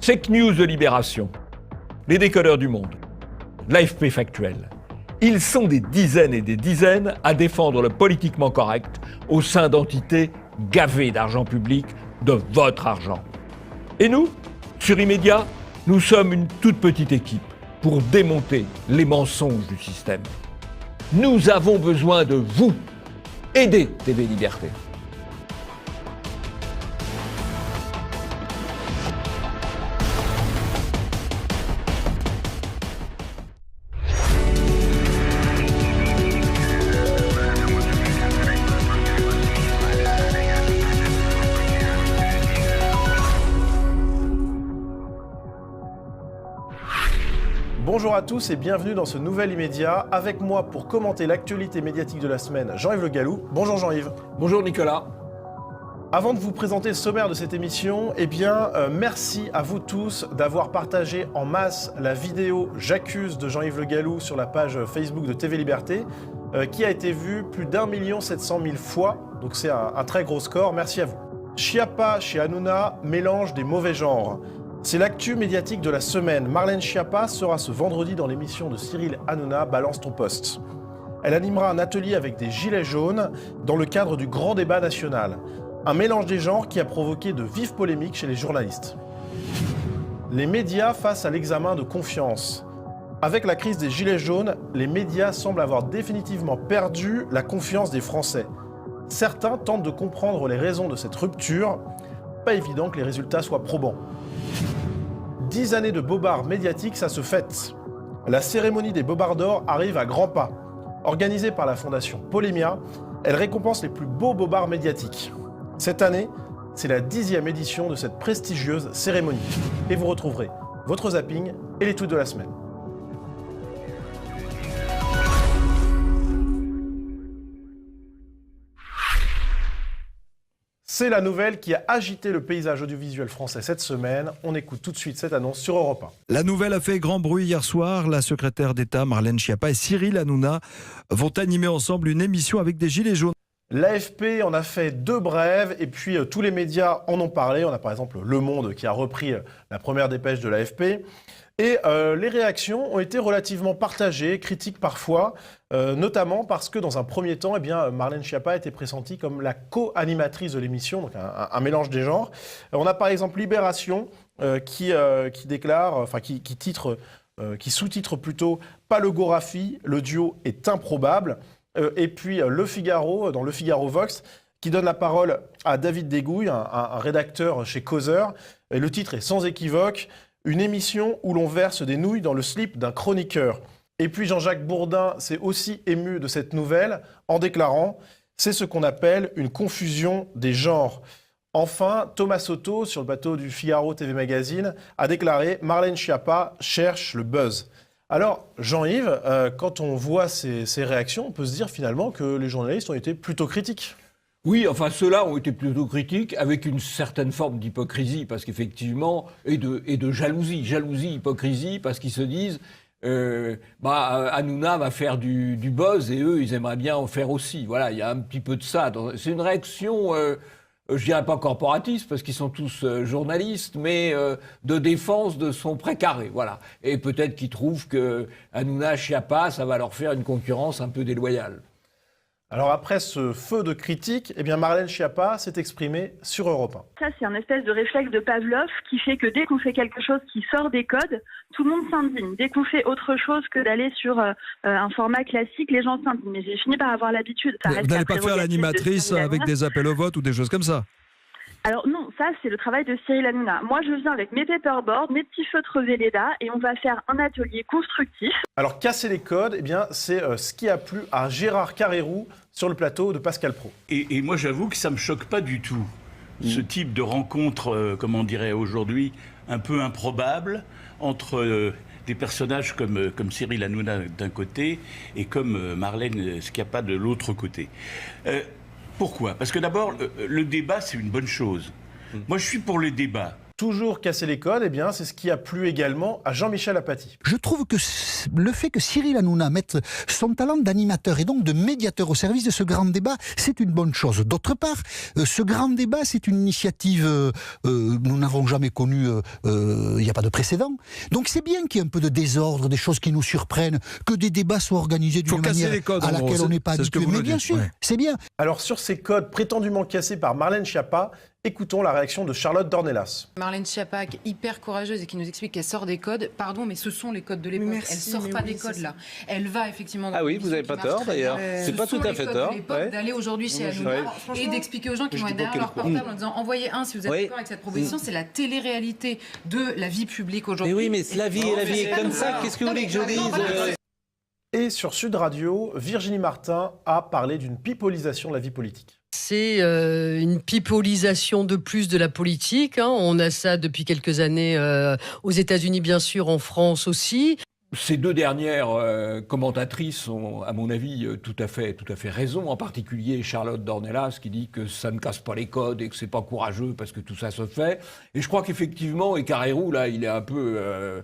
Fake news de Libération, les décodeurs du monde, l'AFP factuel. Ils sont des dizaines et des dizaines à défendre le politiquement correct au sein d'entités gavées d'argent public, de votre argent. Et nous, sur Immédiat, nous sommes une toute petite équipe pour démonter les mensonges du système. Nous avons besoin de vous. Aidez TV Liberté. Bonjour à tous et bienvenue dans ce nouvel Immédiat. Avec moi pour commenter l'actualité médiatique de la semaine, Jean-Yves Le Gallou. Bonjour Jean-Yves. Bonjour Nicolas. Avant de vous présenter le sommaire de cette émission, merci à vous tous d'avoir partagé en masse la vidéo « J'accuse » de Jean-Yves Le Gallou sur la page Facebook de TV Liberté, qui a été vue plus d'1 700 000 fois, donc c'est un très gros score, merci à vous. Schiappa chez Hanouna mélange des mauvais genres. C'est l'actu médiatique de la semaine. Marlène Schiappa sera ce vendredi dans l'émission de Cyril Hanouna, Balance ton poste. Elle animera un atelier avec des gilets jaunes dans le cadre du grand débat national. Un mélange des genres qui a provoqué de vives polémiques chez les journalistes. Les médias face à l'examen de confiance. Avec la crise des gilets jaunes, les médias semblent avoir définitivement perdu la confiance des Français. Certains tentent de comprendre les raisons de cette rupture. Pas évident que les résultats soient probants. 10 années de bobards médiatiques, ça se fête. La cérémonie des Bobards d'Or arrive à grands pas. Organisée par la fondation Polémia, elle récompense les plus beaux bobards médiatiques. Cette année, c'est la 10e édition de cette prestigieuse cérémonie. Et vous retrouverez votre zapping et les tweets de la semaine. C'est la nouvelle qui a agité le paysage audiovisuel français cette semaine. On écoute tout de suite cette annonce sur Europe 1. La nouvelle a fait grand bruit hier soir. La secrétaire d'État Marlène Schiappa et Cyril Hanouna vont animer ensemble une émission avec des gilets jaunes. L'AFP en a fait 2 brèves et puis tous les médias en ont parlé. On a par exemple Le Monde qui a repris la première dépêche de l'AFP. Et les réactions ont été relativement partagées, critiques parfois, notamment parce que dans un premier temps, Marlène Schiappa était pressentie comme la co-animatrice de l'émission, donc un mélange des genres. On a par exemple Libération qui sous-titre plutôt « Pas le Gorafi, le duo est improbable ». Et puis Le Figaro, dans Le Figaro Vox, qui donne la parole à David Degouille, un rédacteur chez Causeur. Et le titre est sans équivoque. Une émission où l'on verse des nouilles dans le slip d'un chroniqueur. Et puis Jean-Jacques Bourdin s'est aussi ému de cette nouvelle en déclarant « C'est ce qu'on appelle une confusion des genres ». Enfin, Thomas Soto, sur le bateau du Figaro TV Magazine, a déclaré « Marlène Schiappa cherche le buzz ». Alors, Jean-Yves, quand on voit ces réactions, on peut se dire finalement que les journalistes ont été plutôt critiques. Oui, enfin, ceux-là ont été plutôt critiques, avec une certaine forme d'hypocrisie, parce qu'effectivement, et de jalousie, hypocrisie, parce qu'ils se disent, Hanouna va faire du buzz, et eux, ils aimeraient bien en faire aussi. Voilà, il y a un petit peu de ça. C'est une réaction, je dirais pas corporatiste, parce qu'ils sont tous journalistes, mais de défense de son précaré, voilà. Et peut-être qu'ils trouvent que Hanouna, Schiappa, ça va leur faire une concurrence un peu déloyale. Alors après ce feu de critique, Marlène Schiappa s'est exprimée sur Europe 1. Ça, c'est un espèce de réflexe de Pavlov qui fait que dès qu'on fait quelque chose qui sort des codes, tout le monde s'indigne. Dès qu'on fait autre chose que d'aller sur un format classique, les gens s'indignent. Mais j'ai fini par avoir l'habitude. Vous n'allez pas faire l'animatrice avec des appels au vote ou des choses comme ça? Alors non, ça c'est le travail de Cyril Hanouna. Moi je viens avec mes paperboards, mes petits feutres Velleda et on va faire un atelier constructif. Alors casser les codes, c'est ce qui a plu à Gérard Carrérou sur le plateau de Pascal Praud. Et moi j'avoue que ça me choque pas du tout. Ce type de rencontre, comme on dirait aujourd'hui, un peu improbable entre des personnages comme Cyril Hanouna d'un côté et comme Marlène Schiappa de l'autre côté. Pourquoi? Parce que d'abord, le débat, c'est une bonne chose. Moi, je suis pour le débat. Toujours casser les codes, eh bien, c'est ce qui a plu également à Jean-Michel Apathy. Je trouve que le fait que Cyril Hanouna mette son talent d'animateur et donc de médiateur au service de ce grand débat, c'est une bonne chose. D'autre part, ce grand débat, c'est une initiative nous n'avons jamais connue, il n'y a pas de précédent. Donc c'est bien qu'il y ait un peu de désordre, des choses qui nous surprennent, que des débats soient organisés d'une manière à laquelle on n'est pas habitué. Mais bien sûr, c'est bien. Alors sur ces codes prétendument cassés par Marlène Schiappa, écoutons la réaction de Charlotte Dornelas. Marlène Schiappa, qui est hyper courageuse et qui nous explique qu'elle sort des codes. Pardon, mais ce sont les codes de l'époque. Elle sort pas des codes là. Elle va effectivement. Ah oui, vous n'avez pas tort d'ailleurs. C'est pas tout à fait tort. D'aller aujourd'hui chez Hanouna et d'expliquer aux gens qui vont être derrière leur portable en disant envoyez un si vous êtes d'accord avec cette proposition. C'est la télé-réalité de la vie publique aujourd'hui. Mais oui, mais la vie est comme ça. Qu'est-ce que vous voulez que je dise? Et sur Sud Radio, Virginie Martin a parlé d'une pipolisation de la vie politique. C'est une pipolisation de plus de la politique. On a ça depuis quelques années aux États-Unis, bien sûr, en France aussi. Ces deux dernières commentatrices ont, à mon avis, tout à fait raison. En particulier Charlotte Dornelas qui dit que ça ne casse pas les codes et que c'est pas courageux parce que tout ça se fait. Et je crois qu'effectivement, et Carrérou, là, il est un peu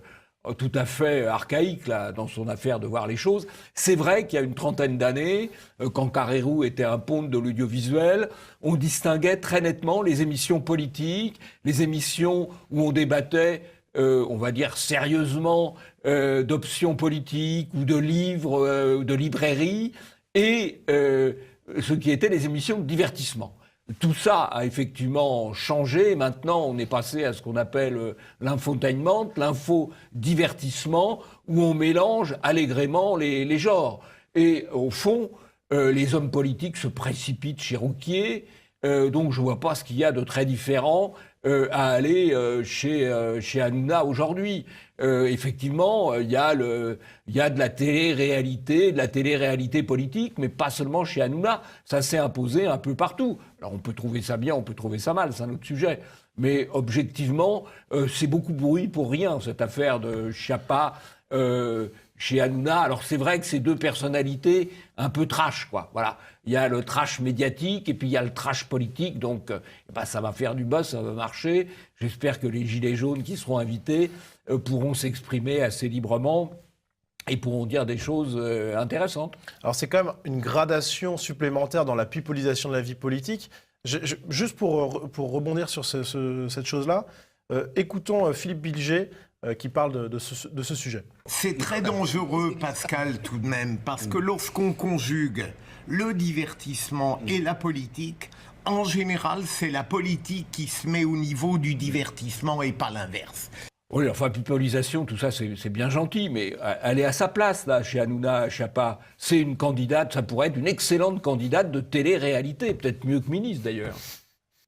tout à fait archaïque là, dans son affaire de voir les choses. C'est vrai qu'il y a une trentaine d'années, quand Carrérou était un ponte de l'audiovisuel, on distinguait très nettement les émissions politiques, les émissions où on débattait, on va dire sérieusement, d'options politiques ou de livres, de librairies, et ce qui étaient les émissions de divertissement. Tout ça a effectivement changé. Maintenant, on est passé à ce qu'on appelle l'infotainment, l'infodivertissement, où on mélange allègrement les genres. Et au fond, les hommes politiques se précipitent chez Rouquier, donc je ne vois pas ce qu'il y a de très différent à aller chez Hanouna aujourd'hui. Effectivement, il y a de la télé-réalité politique, mais pas seulement chez Hanouna. Ça s'est imposé un peu partout. Alors on peut trouver ça bien, on peut trouver ça mal, c'est un autre sujet. Mais objectivement, c'est beaucoup de bruit pour rien, cette affaire de Schiappa chez Hanouna. Alors c'est vrai que c'est deux personnalités un peu trash, quoi. Voilà. Il y a le trash médiatique et puis il y a le trash politique. Donc ça va faire du buzz, ça va marcher. J'espère que les gilets jaunes qui seront invités pourront s'exprimer assez librement et pourront dire des choses intéressantes. Alors c'est quand même une gradation supplémentaire dans la pipolisation de la vie politique. Juste pour rebondir sur cette chose-là, écoutons Philippe Bilger qui parle de ce sujet. C'est très dangereux, Pascal, tout de même, parce que lorsqu'on conjugue le divertissement et la politique, en général, c'est la politique qui se met au niveau du divertissement et pas l'inverse. Oui, enfin, pipolisation, tout ça, c'est bien gentil, mais elle est à sa place, là, chez Hanouna Schiappa. C'est une candidate, ça pourrait être une excellente candidate de télé-réalité, peut-être mieux que ministre, d'ailleurs.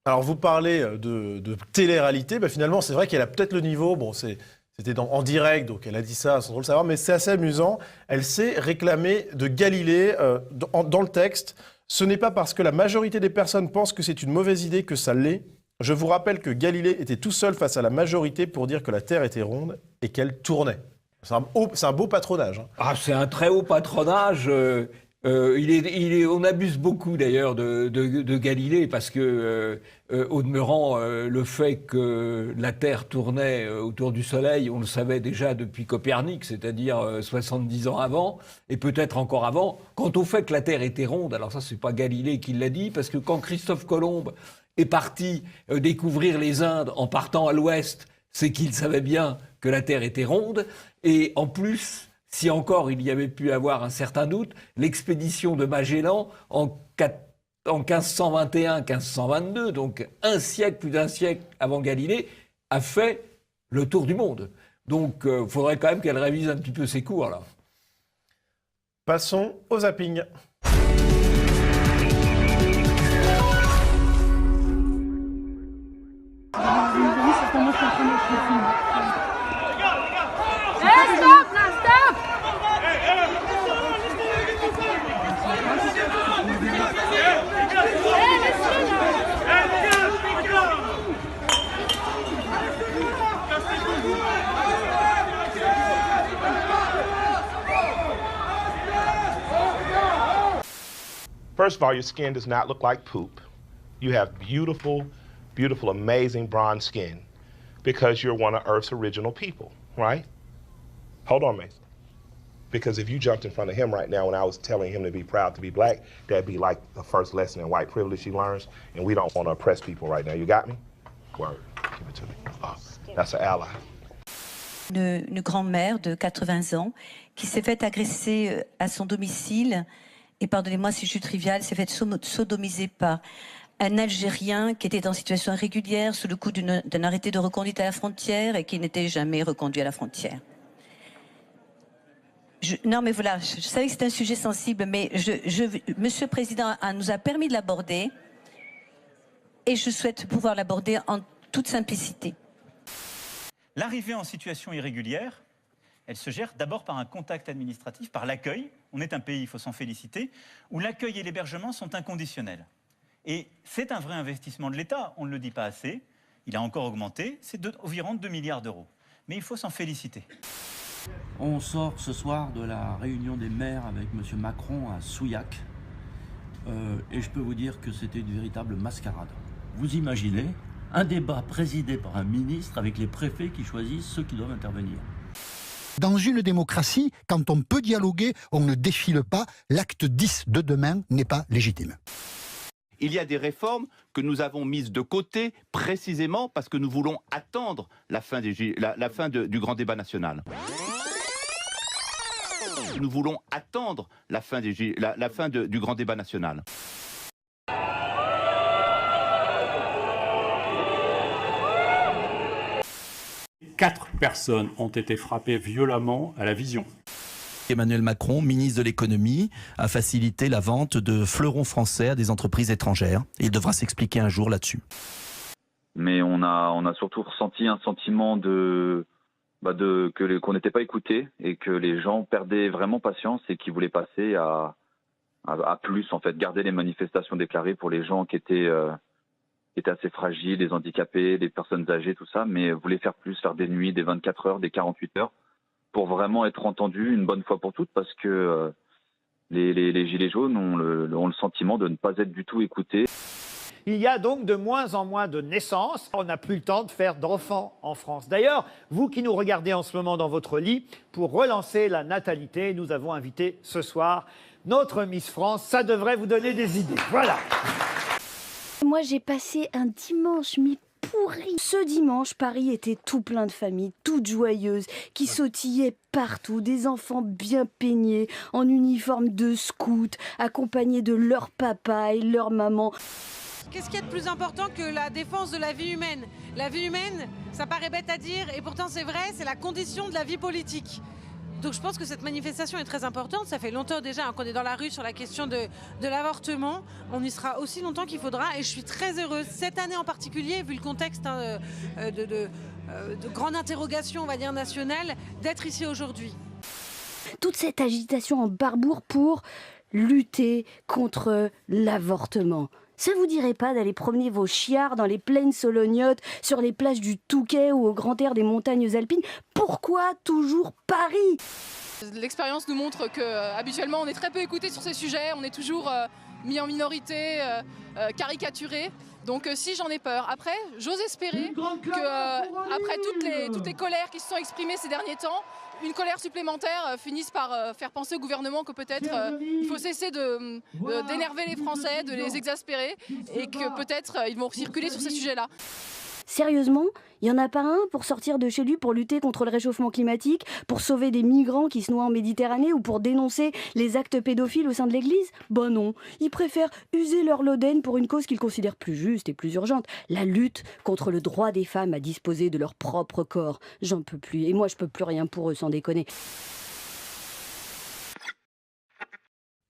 Alors, vous parlez de télé-réalité, finalement, c'est vrai qu'elle a peut-être le niveau, bon, c'était en direct, donc elle a dit ça sans trop le savoir, mais c'est assez amusant. Elle s'est réclamée de Galilée dans le texte. Ce n'est pas parce que la majorité des personnes pensent que c'est une mauvaise idée que ça l'est. Je vous rappelle que Galilée était tout seul face à la majorité pour dire que la Terre était ronde et qu'elle tournait. C'est un beau patronage. Ah, c'est un très haut patronage. On abuse beaucoup d'ailleurs de Galilée parce que, au demeurant, le fait que la Terre tournait autour du Soleil, on le savait déjà depuis Copernic, c'est-à-dire 70 ans avant, et peut-être encore avant. Quant au fait que la Terre était ronde, alors ça, c'est pas Galilée qui l'a dit, parce que quand Christophe Colomb est parti découvrir les Indes en partant à l'ouest, c'est qu'il savait bien que la Terre était ronde, et en plus, si encore il y avait pu avoir un certain doute, l'expédition de Magellan en 1521-1522, donc plus d'un siècle avant Galilée, a fait le tour du monde. Donc il faudrait quand même qu'elle révise un petit peu ses cours, là. Passons au zapping. First of all, your skin does not look like poop. You have beautiful, beautiful, amazing bronze skin. because you're one of Earth's original people, right? Hold on, Mason. Because if you jumped in front of him right now when I was telling him to be proud to be black, that'd be like the first lesson in white privilege he learns, and we don't want to oppress people right now. You got me? Word. Give it to me. Oh, that's an ally. Une grand-mère de 80 ans qui s'est fait agresser à son domicile, et pardonnez-moi si je suis triviale, s'est fait sodomiser par un Algérien qui était en situation irrégulière sous le coup d'un arrêté de reconduite à la frontière et qui n'était jamais reconduit à la frontière. Non mais voilà, je savais que c'était un sujet sensible, mais Monsieur le Président nous a permis de l'aborder et je souhaite pouvoir l'aborder en toute simplicité. L'arrivée en situation irrégulière, elle se gère d'abord par un contact administratif, par l'accueil. On est un pays, il faut s'en féliciter, où l'accueil et l'hébergement sont inconditionnels. Et c'est un vrai investissement de l'État, on ne le dit pas assez. Il a encore augmenté, c'est environ 2 milliards d'euros. Mais il faut s'en féliciter. On sort ce soir de la réunion des maires avec M. Macron à Souillac. Et je peux vous dire que c'était une véritable mascarade. Vous imaginez un débat présidé par un ministre avec les préfets qui choisissent ceux qui doivent intervenir. Dans une démocratie, quand on peut dialoguer, on ne défile pas. L'acte 10 de demain n'est pas légitime. Il y a des réformes que nous avons mises de côté précisément parce que nous voulons attendre la fin du grand débat national. Nous voulons attendre la fin du grand débat national. Quatre personnes ont été frappées violemment à la vision. Emmanuel Macron, ministre de l'économie, a facilité la vente de fleurons français à des entreprises étrangères. Il devra s'expliquer un jour là-dessus. Mais on a surtout ressenti un sentiment qu'on n'était pas écouté et que les gens perdaient vraiment patience et qui voulaient passer à plus, en fait, garder les manifestations déclarées pour les gens qui étaient assez fragiles, les handicapés, les personnes âgées, tout ça, mais voulaient faire plus, faire des nuits, des 24 heures, des 48 heures, pour vraiment être entendus une bonne fois pour toutes, parce que les Gilets jaunes ont le sentiment de ne pas être du tout écoutés. Il y a donc de moins en moins de naissances. On n'a plus le temps de faire d'enfants en France. D'ailleurs, vous qui nous regardez en ce moment dans votre lit, pour relancer la natalité, nous avons invité ce soir notre Miss France. Ça devrait vous donner des idées. Voilà. Moi, j'ai passé un dimanche mi-pourri. Ce dimanche, Paris était tout plein de familles, toutes joyeuses, qui sautillaient partout, des enfants bien peignés, en uniforme de scout, accompagnés de leur papa et leur maman. Qu'est-ce qu'il y a de plus important que la défense de la vie humaine? La vie humaine, ça paraît bête à dire, et pourtant c'est vrai, c'est la condition de la vie politique. Donc je pense que cette manifestation est très importante. Ça fait longtemps déjà qu'on est dans la rue sur la question de l'avortement. On y sera aussi longtemps qu'il faudra, et je suis très heureuse, cette année en particulier, vu le contexte de grande interrogation, on va dire, nationale, d'être ici aujourd'hui. Toute cette agitation en barbour pour lutter contre l'avortement. Ça vous dirait pas d'aller promener vos chiards dans les plaines solognotes, sur les plages du Touquet ou au grand air des montagnes alpines? Pourquoi toujours Paris? L'expérience nous montre qu'habituellement on est très peu écouté sur ces sujets, on est toujours mis en minorité, caricaturé. Donc si j'en ai peur. Après, j'ose espérer qu'après toutes les colères qui se sont exprimées ces derniers temps, une colère supplémentaire finisse par faire penser au gouvernement que peut-être il faut cesser d'énerver les Français, de les exaspérer, et que peut-être ils vont circuler sur ces sujets-là. Sérieusement, il n'y en a pas un pour sortir de chez lui pour lutter contre le réchauffement climatique, pour sauver des migrants qui se noient en Méditerranée ou pour dénoncer les actes pédophiles au sein de l'Église? Ben non, ils préfèrent user leur loden pour une cause qu'ils considèrent plus juste et plus urgente, la lutte contre le droit des femmes à disposer de leur propre corps. J'en peux plus, et moi je peux plus rien pour eux, sans déconner.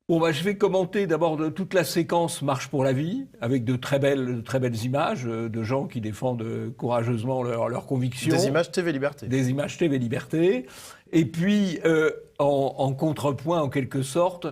Bon, je vais commenter d'abord toute la séquence Marche pour la vie, avec de très belles images de gens qui défendent courageusement leurs convictions. Des images TV Liberté. Des images TV Liberté. Et puis, en contrepoint, en quelque sorte,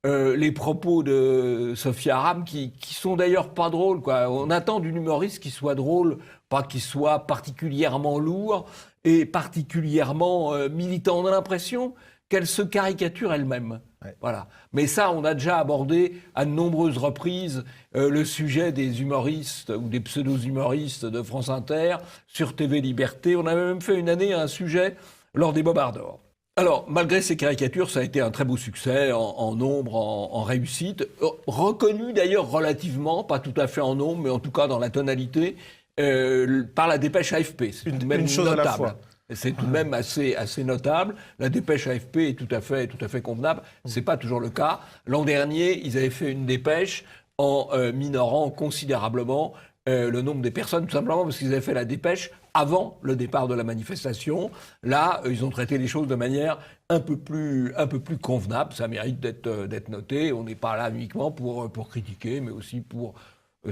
les propos de Sophia Aram, qui sont d'ailleurs pas drôles, quoi. On attend d'une humoriste qui soit drôle, pas qui soit particulièrement lourd et particulièrement militant. On a l'impression qu'elle se caricature elle-même. Voilà. Mais ça, on a déjà abordé à de nombreuses reprises le sujet des humoristes ou des pseudo-humoristes de France Inter sur TV Liberté. On avait même fait une année un sujet lors des Bobards d'Or. Alors, malgré ces caricatures, ça a été un très beau succès en nombre, en réussite. Reconnu d'ailleurs relativement, pas tout à fait en nombre, mais en tout cas dans la tonalité, par la dépêche AFP. C'est tout de même chose notable. à la fois. C'est tout de même assez notable. La dépêche AFP est tout à fait convenable. C'est pas toujours le cas. L'an dernier, ils avaient fait une dépêche en minorant considérablement le nombre des personnes, tout simplement parce qu'ils avaient fait la dépêche avant le départ de la manifestation. Là, ils ont traité les choses de manière un peu plus convenable. Ça mérite d'être noté. On n'est pas là uniquement pour critiquer, mais aussi pour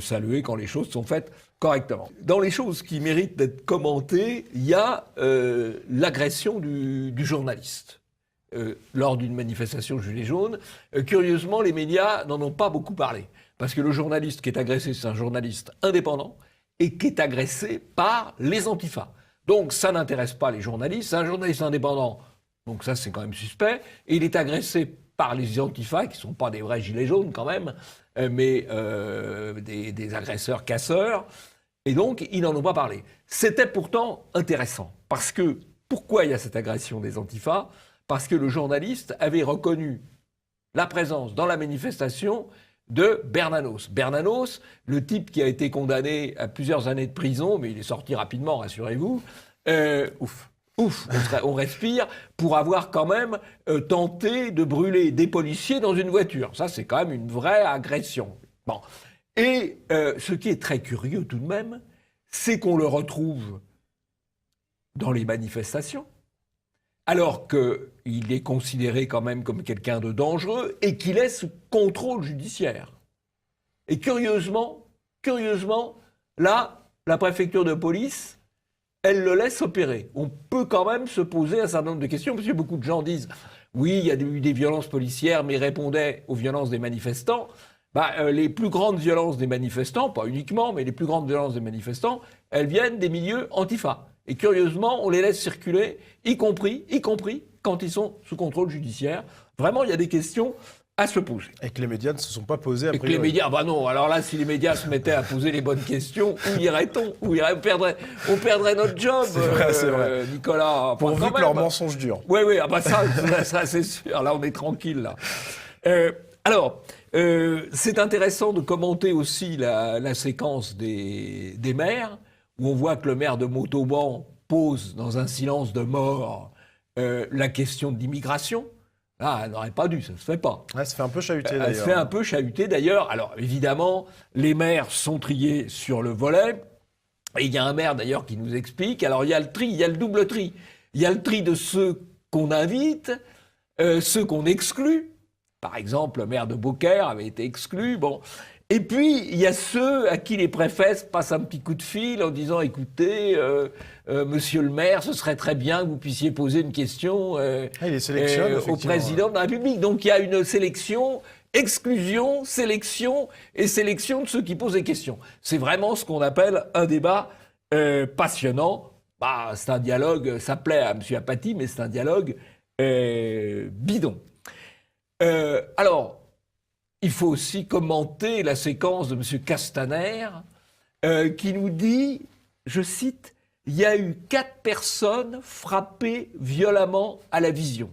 saluer quand les choses sont faites correctement. Dans les choses qui méritent d'être commentées, il y a l'agression du journaliste. Lors d'une manifestation Gilets jaunes, curieusement, les médias n'en ont pas beaucoup parlé. Parce que le journaliste qui est agressé, c'est un journaliste indépendant et qui est agressé par les antifas. Donc ça n'intéresse pas les journalistes, c'est un journaliste indépendant, donc ça c'est quand même suspect, et il est agressé par les antifas, qui ne sont pas des vrais gilets jaunes quand même, mais des agresseurs casseurs, et donc ils n'en ont pas parlé. C'était pourtant intéressant, parce que pourquoi il y a cette agression des antifas ? Parce que le journaliste avait reconnu la présence dans la manifestation de Bernanos. Bernanos, le type qui a été condamné à plusieurs années de prison, mais il est sorti rapidement, rassurez-vous. On respire, pour avoir quand même tenté de brûler des policiers dans une voiture. Ça, c'est quand même une vraie agression. Bon. Et ce qui est très curieux tout de même, c'est qu'on le retrouve dans les manifestations, alors qu'il est considéré quand même comme quelqu'un de dangereux et qu'il est sous contrôle judiciaire. Et curieusement, là, la préfecture de police, elle le laisse opérer. On peut quand même se poser un certain nombre de questions, parce que beaucoup de gens disent « Oui, il y a eu des violences policières, mais répondaient aux violences des manifestants ». Les plus grandes violences des manifestants, pas uniquement, mais les plus grandes violences des manifestants, elles viennent des milieux antifa. Et curieusement, on les laisse circuler, y compris quand ils sont sous contrôle judiciaire. Vraiment, il y a des questions à se poser. Et que les médias ne se sont pas posés à priori. Et que les médias, non. Alors là, si les médias se mettaient à poser les bonnes questions, où irait-on ? On perdrait notre job, c'est vrai. Nicolas. Pourvu que leurs mensonges durent. Oui, ça c'est sûr. Là, on est tranquille, là. C'est intéressant de commenter aussi la séquence des maires, où on voit que le maire de Montauban pose dans un silence de mort la question de l'immigration. Là, elle n'aurait pas dû, ça ne se fait pas. Elle se fait un peu chahuter d'ailleurs. Elle se fait un peu chahuter d'ailleurs. Alors évidemment, les maires sont triés sur le volet. Et il y a un maire d'ailleurs qui nous explique. Alors il y a le tri, il y a le double tri. Il y a le tri de ceux qu'on invite, ceux qu'on exclut. Par exemple, le maire de Beaucaire avait été exclu. Bon. Et puis, il y a ceux à qui les préfets passent un petit coup de fil en disant « Écoutez, monsieur le maire, ce serait très bien que vous puissiez poser une question au président de la République. » Donc, il y a une sélection, exclusion, sélection et sélection de ceux qui posent des questions. C'est vraiment ce qu'on appelle un débat passionnant. C'est un dialogue, ça plaît à M. Apathy, mais c'est un dialogue bidon. Alors, il faut aussi commenter la séquence de M. Castaner qui nous dit, je cite, « Il y a eu 4 personnes frappées violemment à la vision. »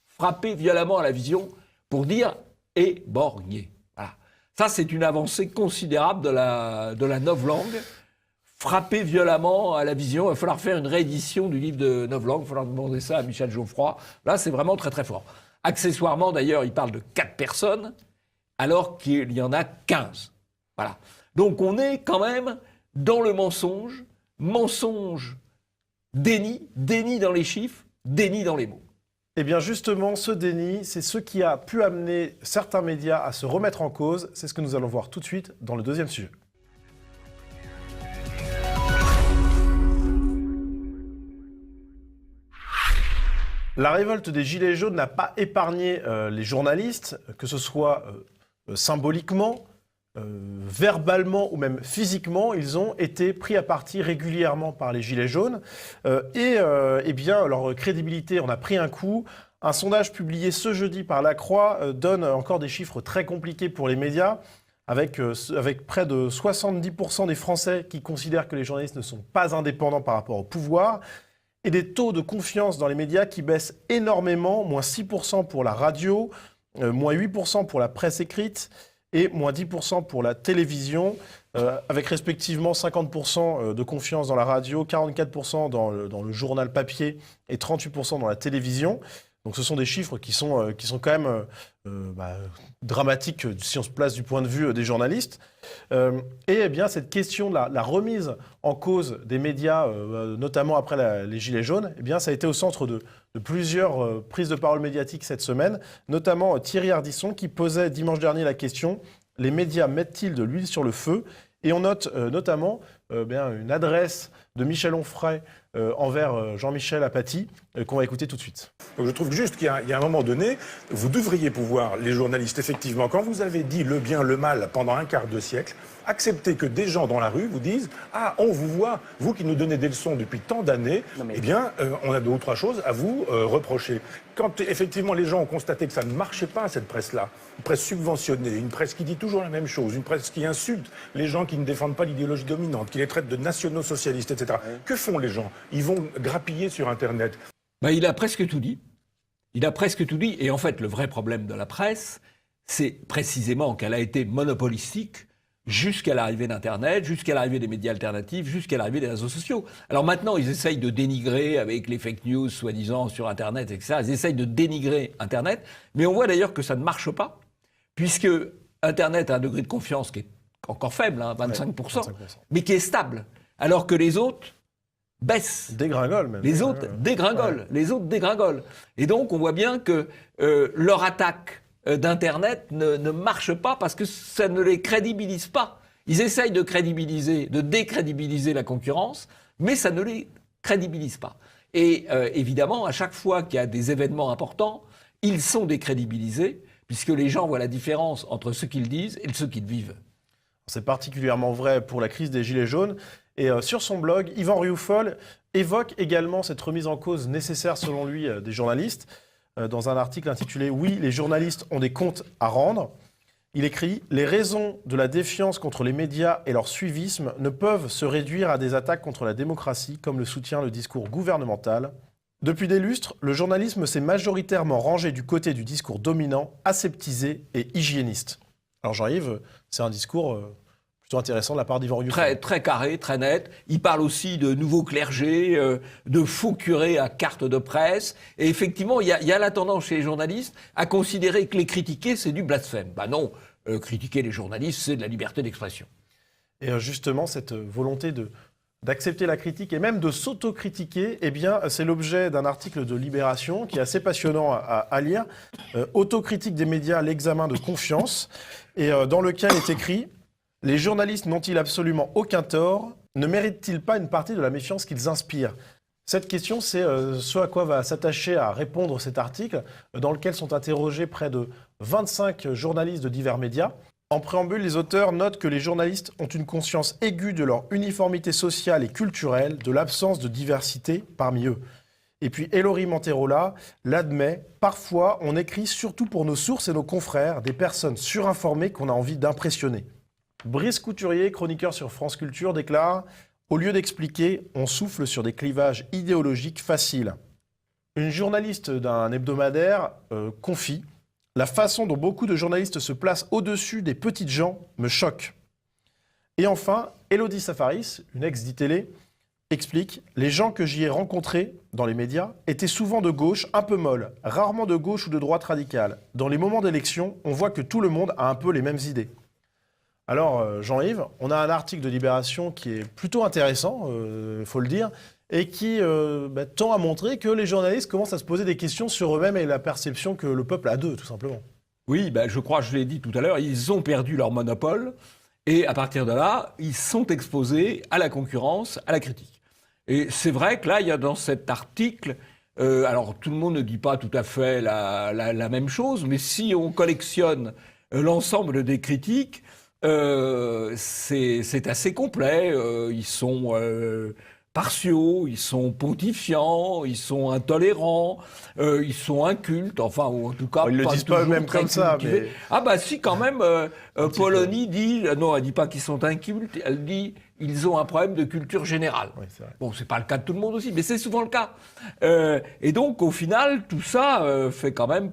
Frappées violemment à la vision pour dire « éborgnées ». Voilà. Ça, c'est une avancée considérable de la novlangue. Frappé violemment à la vision. Il va falloir faire une réédition du livre de novlangue. Il va falloir demander ça à Michel Geoffroy. Là, c'est vraiment très, très fort. Accessoirement, d'ailleurs, il parle de 4 personnes, alors qu'il y en a 15. Voilà. Donc, on est quand même dans le mensonge, déni dans les chiffres, déni dans les mots. Eh bien, justement, ce déni, c'est ce qui a pu amener certains médias à se remettre en cause. C'est ce que nous allons voir tout de suite dans le deuxième sujet. La révolte des Gilets jaunes n'a pas épargné les journalistes, que ce soit symboliquement, verbalement ou même physiquement. Ils ont été pris à partie régulièrement par les Gilets jaunes. Eh bien, leur crédibilité en a pris un coup Un sondage publié ce jeudi par La Croix donne encore des chiffres très compliqués pour les médias, avec près de 70% des Français qui considèrent que les journalistes ne sont pas indépendants par rapport au pouvoir, et des taux de confiance dans les médias qui baissent énormément, moins 6% pour la radio, moins 8% pour la presse écrite et moins 10% pour la télévision, avec respectivement 50% de confiance dans la radio, 44% dans le journal papier et 38% dans la télévision. Donc ce sont des chiffres qui sont quand même dramatiques si on se place du point de vue des journalistes. Et eh bien cette question de la remise en cause des médias, notamment après les Gilets jaunes, eh bien ça a été au centre de plusieurs prises de parole médiatiques cette semaine, notamment Thierry Ardisson qui posait dimanche dernier la question « Les médias mettent-ils de l'huile sur le feu ?» Et on note notamment une adresse de Michel Onfray envers Jean-Michel Apathy, qu'on va écouter tout de suite. Donc je trouve juste qu'il y a un moment donné, vous devriez pouvoir, les journalistes, effectivement, quand vous avez dit le bien, le mal pendant un quart de siècle, accepter que des gens dans la rue vous disent « Ah, on vous voit, vous qui nous donnez des leçons depuis tant d'années, eh bien, on a deux ou trois choses à vous reprocher. » Quand effectivement les gens ont constaté que ça ne marchait pas, cette presse-là, une presse subventionnée, une presse qui dit toujours la même chose, une presse qui insulte les gens qui ne défendent pas l'idéologie dominante, qui les traite de nationaux-socialistes, etc. Que font les gens? Ils vont grappiller sur Internet. Il a presque tout dit. Il a presque tout dit. Et en fait, le vrai problème de la presse, c'est précisément qu'elle a été monopolistique jusqu'à l'arrivée d'Internet, jusqu'à l'arrivée des médias alternatifs, jusqu'à l'arrivée des réseaux sociaux. Alors maintenant, ils essayent de dénigrer avec les fake news, soi-disant, sur Internet, etc. Ils essayent de dénigrer Internet. Mais on voit d'ailleurs que ça ne marche pas, puisque Internet a un degré de confiance qui est encore faible, 25%, mais qui est stable. Alors que les autres baissent. Dégringolent même. Les autres dégringolent. Ouais. Les autres dégringolent. Et donc, on voit bien que leur attaque d'Internet ne marche pas parce que ça ne les crédibilise pas. Ils essayent de décrédibiliser la concurrence, mais ça ne les crédibilise pas. Et évidemment, à chaque fois qu'il y a des événements importants, ils sont décrédibilisés, puisque les gens voient la différence entre ce qu'ils disent et ce qu'ils vivent. C'est particulièrement vrai pour la crise des Gilets jaunes. Et sur son blog, Yvan Rioufol évoque également cette remise en cause nécessaire, selon lui, des journalistes. Dans un article intitulé « Oui, les journalistes ont des comptes à rendre », il écrit « Les raisons de la défiance contre les médias et leur suivisme ne peuvent se réduire à des attaques contre la démocratie, comme le soutient le discours gouvernemental. Depuis des lustres, le journalisme s'est majoritairement rangé du côté du discours dominant, aseptisé et hygiéniste. » Alors Jean-Yves, c'est un discours plutôt intéressant de la part d'Yvan Rioufol. Très carré, très net. Il parle aussi de nouveaux clergés, de faux curés à carte de presse. Et effectivement, il y a la tendance chez les journalistes à considérer que les critiquer, c'est du blasphème. Non, critiquer les journalistes, c'est de la liberté d'expression. Et justement, cette volonté d'accepter la critique et même de s'autocritiquer, eh bien, c'est l'objet d'un article de Libération qui est assez passionnant à lire. Autocritique des médias, l'examen de confiance, et dans lequel est écrit « Les journalistes n'ont-ils absolument aucun tort? Ne méritent-ils pas une partie de la méfiance qu'ils inspirent ?» Cette question, c'est ce à quoi va s'attacher à répondre cet article, dans lequel sont interrogés près de 25 journalistes de divers médias. En préambule, les auteurs notent que les journalistes ont une conscience aiguë de leur uniformité sociale et culturelle, de l'absence de diversité parmi eux. Et puis Elori Manterola l'admet, parfois on écrit surtout pour nos sources et nos confrères, des personnes surinformées qu'on a envie d'impressionner. Brice Couturier, chroniqueur sur France Culture, déclare « Au lieu d'expliquer, on souffle sur des clivages idéologiques faciles ». Une journaliste d'un hebdomadaire confie « La façon dont beaucoup de journalistes se placent au-dessus des petites gens me choque ». Et enfin, Élodie Safaris, une ex-d'ITélé, explique « Les gens que j'y ai rencontrés dans les médias étaient souvent de gauche, un peu molles, rarement de gauche ou de droite radicale. Dans les moments d'élection, on voit que tout le monde a un peu les mêmes idées. » Alors, Jean-Yves, on a un article de Libération qui est plutôt intéressant, faut le dire, et qui tend à montrer que les journalistes commencent à se poser des questions sur eux-mêmes et la perception que le peuple a d'eux, tout simplement. Oui, je crois, je l'ai dit tout à l'heure, ils ont perdu leur monopole, et à partir de là, ils sont exposés à la concurrence, à la critique. Et c'est vrai que là, il y a dans cet article, alors tout le monde ne dit pas tout à fait la même chose, mais si on collectionne l'ensemble des critiques, c'est assez complet. Ils sont partiaux, ils sont pontifiants, ils sont intolérants, ils sont incultes, enfin, ou en tout cas... Ils ne le disent pas eux-mêmes comme ça, mais... Ah bah si, quand même, Polony dit... Non, elle dit pas qu'ils sont incultes, elle dit ils ont un problème de culture générale. Oui, c'est vrai. Bon, c'est pas le cas de tout le monde aussi, mais c'est souvent le cas. Et donc, au final, tout ça fait quand même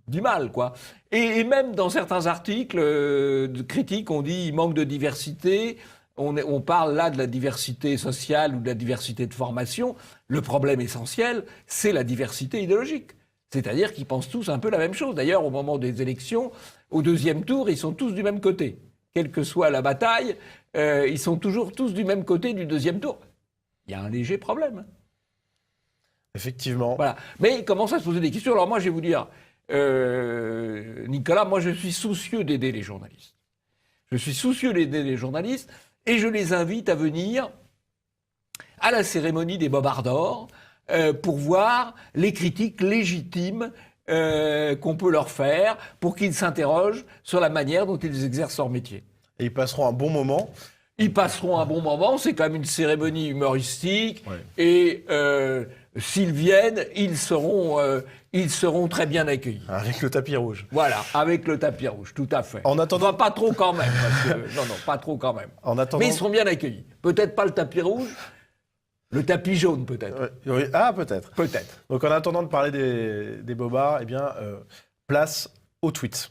du mal, quoi. Et même dans certains articles de critiques, on dit il manque de diversité. On parle là de la diversité sociale ou de la diversité de formation. Le problème essentiel, c'est la diversité idéologique. C'est-à-dire qu'ils pensent tous un peu la même chose. D'ailleurs, au moment des élections, au deuxième tour, ils sont tous du même côté. Quelle que soit la bataille, ils sont toujours tous du même côté du deuxième tour. Il y a un léger problème. Effectivement. Voilà. Mais ils commencent à se poser des questions. Alors moi, je vais vous dire, Nicolas, moi je suis soucieux d'aider les journalistes. Je suis soucieux d'aider les journalistes et je les invite à venir à la cérémonie des Bobards d'Or pour voir les critiques légitimes qu'on peut leur faire pour qu'ils s'interrogent sur la manière dont ils exercent leur métier. Et ils passeront un bon moment. Ils passeront un bon moment, c'est quand même une cérémonie humoristique et s'ils viennent, ils seront très bien accueillis. Avec le tapis rouge. Voilà, avec le tapis rouge, tout à fait. En attendant... Enfin, pas trop quand même, parce que... non, pas trop quand même. En attendant... Mais ils seront bien accueillis. Peut-être pas le tapis rouge, le tapis jaune peut-être. Oui. Ah, peut-être. Peut-être. Donc en attendant de parler des bobards, eh bien, place au tweet.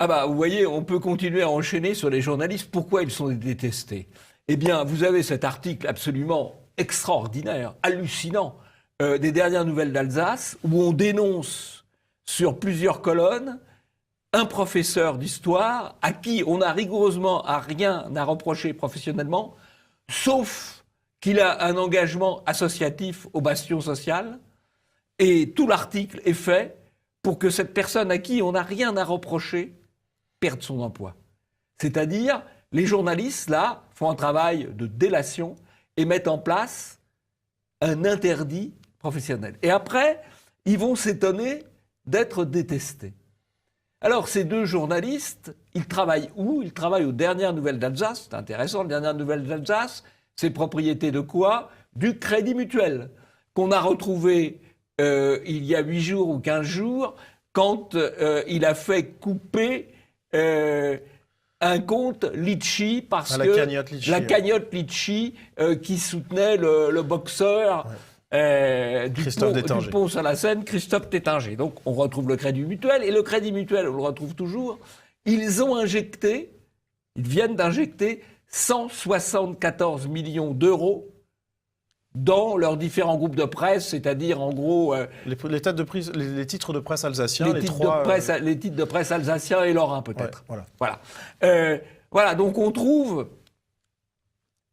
Ah bah, vous voyez, on peut continuer à enchaîner sur les journalistes. Pourquoi ils sont détestés? Eh bien, vous avez cet article absolument extraordinaire, hallucinant, des dernières nouvelles d'Alsace, où on dénonce sur plusieurs colonnes un professeur d'histoire à qui on n'a rigoureusement rien à reprocher professionnellement, sauf qu'il a un engagement associatif au bastion social. Et tout l'article est fait pour que cette personne à qui on n'a rien à reprocher perde son emploi. C'est-à-dire, les journalistes, là, font un travail de délation et mettent en place un interdit professionnel. Et après, ils vont s'étonner d'être détestés. Alors, ces deux journalistes, ils travaillent où? Ils travaillent aux dernières nouvelles d'Alsace. C'est intéressant, les dernières nouvelles d'Alsace, c'est propriété de quoi? Du Crédit Mutuel, qu'on a retrouvé il y a 8 jours ou 15 jours, quand il a fait couper un compte Litchi, parce que la cagnotte Litchi qui soutenait le boxeur du Pont sur la Seine, Christophe Tétinger. Donc on retrouve le Crédit Mutuel, et le Crédit Mutuel, on le retrouve toujours. Ils viennent d'injecter 174 millions d'euros dans leurs différents groupes de presse, c'est-à-dire en gros... les titres de presse alsaciens, les titres de presse alsaciens et Lorrain peut-être. Ouais, voilà. Voilà, donc on trouve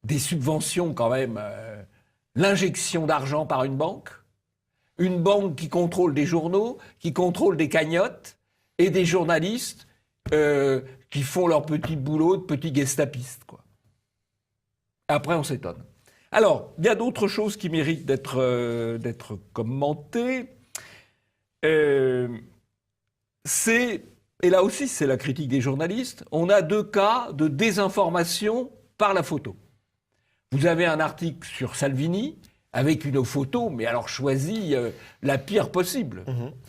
des subventions quand même, l'injection d'argent par une banque qui contrôle des journaux, qui contrôle des cagnottes, et des journalistes qui font leur petit boulot de petits gestapistes, quoi. Après, on s'étonne. Alors, il y a d'autres choses qui méritent d'être commentées. Et là aussi, c'est la critique des journalistes, on a 2 cas de désinformation par la photo. Vous avez un article sur Salvini avec une photo, mais alors choisie la pire possible.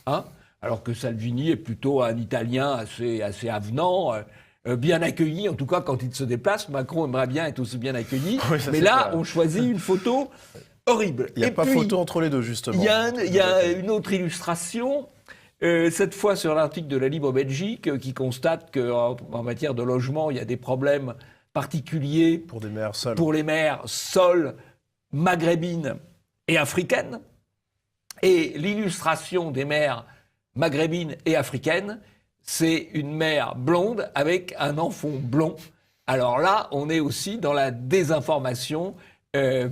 Hein, alors que Salvini est plutôt un Italien assez avenant, bien accueilli, en tout cas quand il se déplace. Macron aimerait bien être aussi bien accueilli. Oui, mais là, on choisit une photo horrible. Il n'y a pas photo entre les deux, justement. Il y a une autre illustration, cette fois sur l'article de la Libre Belgique, qui constate qu'en matière de logement, il y a des problèmes particuliers pour les mères seules, maghrébines et africaines. Et l'illustration des mères maghrébines et africaines, c'est une mère blonde avec un enfant blond. Alors là, on est aussi dans la désinformation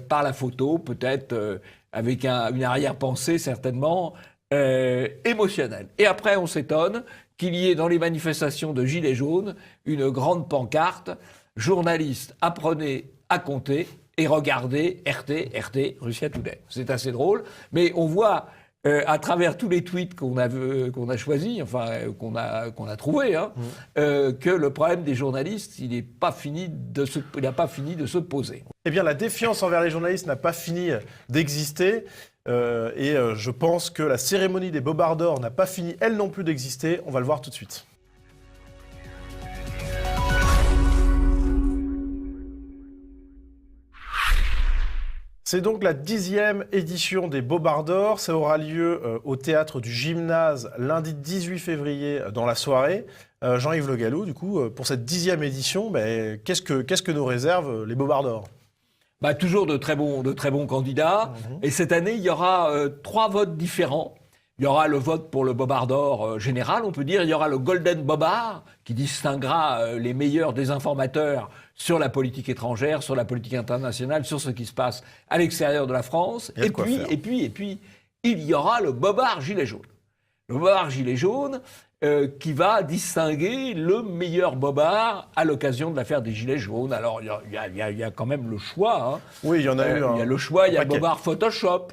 par la photo, peut-être avec une arrière-pensée certainement émotionnelle. Et après, on s'étonne qu'il y ait dans les manifestations de Gilets jaunes une grande pancarte « Journalistes, apprenez à compter et regardez RT, Russia Today ». C'est assez drôle, mais on voit à travers tous les tweets qu'on a choisis, enfin qu'on a trouvés, hein, que le problème des journalistes, il n'a pas fini de se poser. Eh bien, la défiance envers les journalistes n'a pas fini d'exister. Je pense que la cérémonie des Bobards d'Or n'a pas fini, elle non plus, d'exister. On va le voir tout de suite. C'est donc la 10e édition des Bobards d'Or. Ça aura lieu au théâtre du Gymnase lundi 18 février dans la soirée. Jean-Yves Le Gallou, du coup, pour cette 10e édition, qu'est-ce que nous réservent les Bobards d'Or ? Toujours de très bons candidats. Et cette année, il y aura 3 votes différents. Il y aura le vote pour le Bobard d'Or général, on peut dire. Il y aura le Golden Bobard, qui distinguera les meilleurs désinformateurs sur la politique étrangère, sur la politique internationale, sur ce qui se passe à l'extérieur de la France. Et puis, il y aura le Bobard Gilet jaune. Le Bobard Gilet jaune qui va distinguer le meilleur Bobard à l'occasion de l'affaire des Gilets jaunes. Alors, il y a quand même le choix. Hein. Oui, il y en a eu. Il y a le choix, il y a le Bobard Photoshop.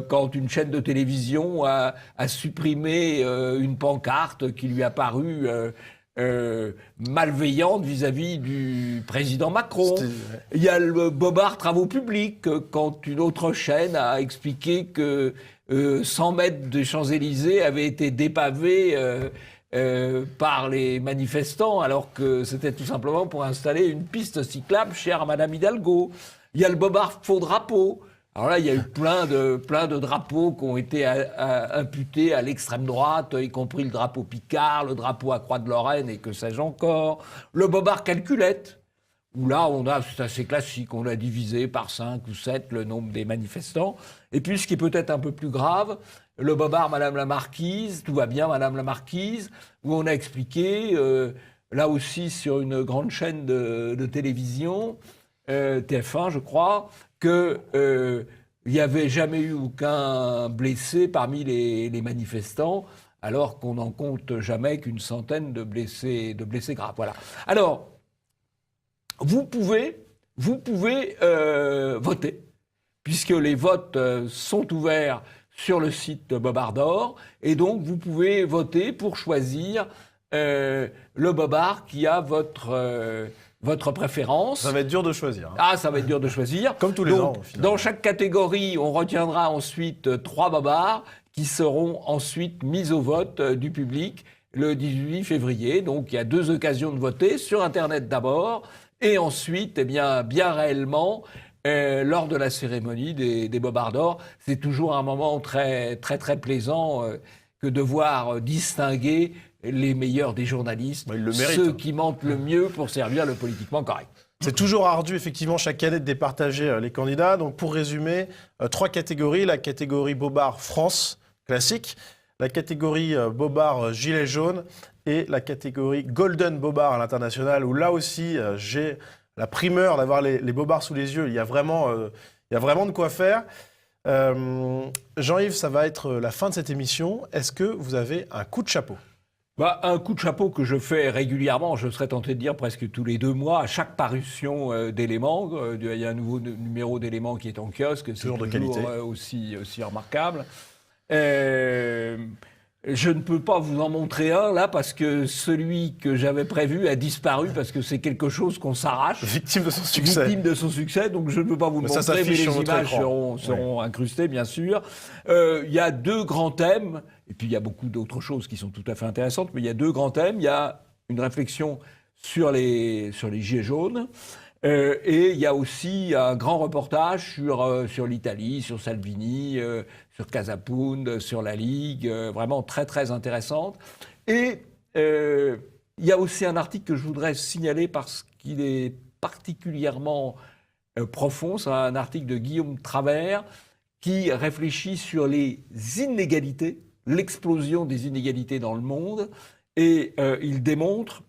Quand une chaîne de télévision a supprimé une pancarte qui lui a paru malveillante vis-à-vis du président Macron. Il y a le Bobard Travaux publics, quand une autre chaîne a expliqué que 100 mètres des Champs-Élysées avaient été dépavés par les manifestants, alors que c'était tout simplement pour installer une piste cyclable chère à Madame Hidalgo. Il y a le Bobard faux drapeau. Alors là, il y a eu plein de drapeaux qui ont été imputés à l'extrême droite, y compris le drapeau Picard, le drapeau à Croix-de-Lorraine et que sais-je encore. Le Bobard calculette, où là, c'est assez classique, on a divisé par 5 ou 7 le nombre des manifestants. Et puis, ce qui est peut-être un peu plus grave, le Bobard Madame la Marquise, tout va bien Madame la Marquise, où on a expliqué, là aussi sur une grande chaîne de télévision, TF1 je crois, qu'il n'y avait jamais eu aucun blessé parmi les manifestants, alors qu'on n'en compte jamais qu'une centaine de blessés graves. Voilà. Alors, vous pouvez voter, puisque les votes sont ouverts sur le site de Bobards d'Or, et donc vous pouvez voter pour choisir le Bobard qui a votre préférence. Ça va être dur de choisir. Hein. Ah, ça va être dur de choisir. Comme tous les ans, finalement. Dans chaque catégorie, on retiendra ensuite 3 Bobards qui seront ensuite mis au vote du public le 18 février. Donc, il y a 2 occasions de voter, sur Internet d'abord, et ensuite, bien réellement, lors de la cérémonie des Bobards d'Or. C'est toujours un moment très, très, très plaisant que de voir distinguer les meilleurs des journalistes, ceux qui mentent le mieux pour servir le politiquement correct. C'est toujours ardu, effectivement, chaque année de départager les candidats. Donc, pour résumer, 3 catégories. La catégorie Bobard France, classique. La catégorie Bobard Gilet jaune. Et la catégorie Golden Bobard à l'international, où là aussi, j'ai la primeur d'avoir les Bobards sous les yeux. Il y a vraiment de quoi faire. Jean-Yves, ça va être la fin de cette émission. Est-ce que vous avez un coup de chapeau ? Un coup de chapeau que je fais régulièrement, je serais tenté de dire presque tous les 2 mois, à chaque parution d'éléments. Il y a un nouveau numéro d'éléments qui est en kiosque, c'est toujours de qualité. Aussi remarquable. Je ne peux pas vous en montrer un, là, parce que celui que j'avais prévu a disparu, parce que c'est quelque chose qu'on s'arrache. Victime de son succès. Victime de son succès, donc je ne peux pas vous le montrer, mais les images seront incrustées, bien sûr. Il y a 2 grands thèmes, et puis il y a beaucoup d'autres choses qui sont tout à fait intéressantes, mais il y a 2 grands thèmes. Il y a une réflexion sur les gilets jaunes, et il y a aussi un grand reportage sur l'Italie, sur Salvini, sur Casapound, sur la Ligue, vraiment très très intéressante. Et il y a aussi un article que je voudrais signaler parce qu'il est particulièrement profond. C'est un article de Guillaume Travers qui réfléchit sur les inégalités, l'explosion des inégalités dans le monde. Et il démontre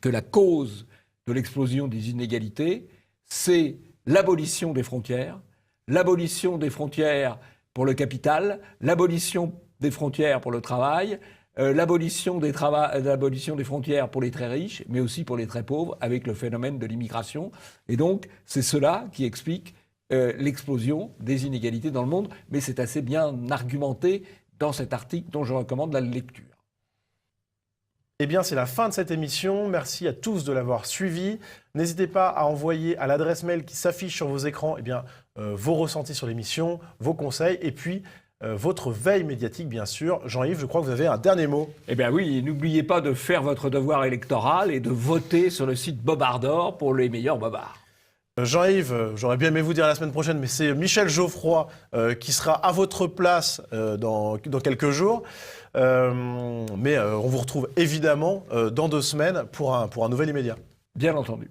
que la cause de l'explosion des inégalités, c'est l'abolition des frontières pour le capital, l'abolition des frontières pour le travail, l'abolition des frontières pour les très riches, mais aussi pour les très pauvres, avec le phénomène de l'immigration. Et donc, c'est cela qui explique l'explosion des inégalités dans le monde, mais c'est assez bien argumenté dans cet article dont je recommande la lecture. Eh bien, c'est la fin de cette émission. Merci à tous de l'avoir suivi. N'hésitez pas à envoyer à l'adresse mail qui s'affiche sur vos écrans vos ressentis sur l'émission, vos conseils et puis votre veille médiatique, bien sûr. Jean-Yves, je crois que vous avez un dernier mot. Eh bien oui, n'oubliez pas de faire votre devoir électoral et de voter sur le site Bobardor pour les meilleurs bobards. Jean-Yves, j'aurais bien aimé vous dire la semaine prochaine, mais c'est Michel Geoffroy qui sera à votre place dans quelques jours. Mais on vous retrouve évidemment dans 2 semaines pour un nouvel immédiat. Bien entendu.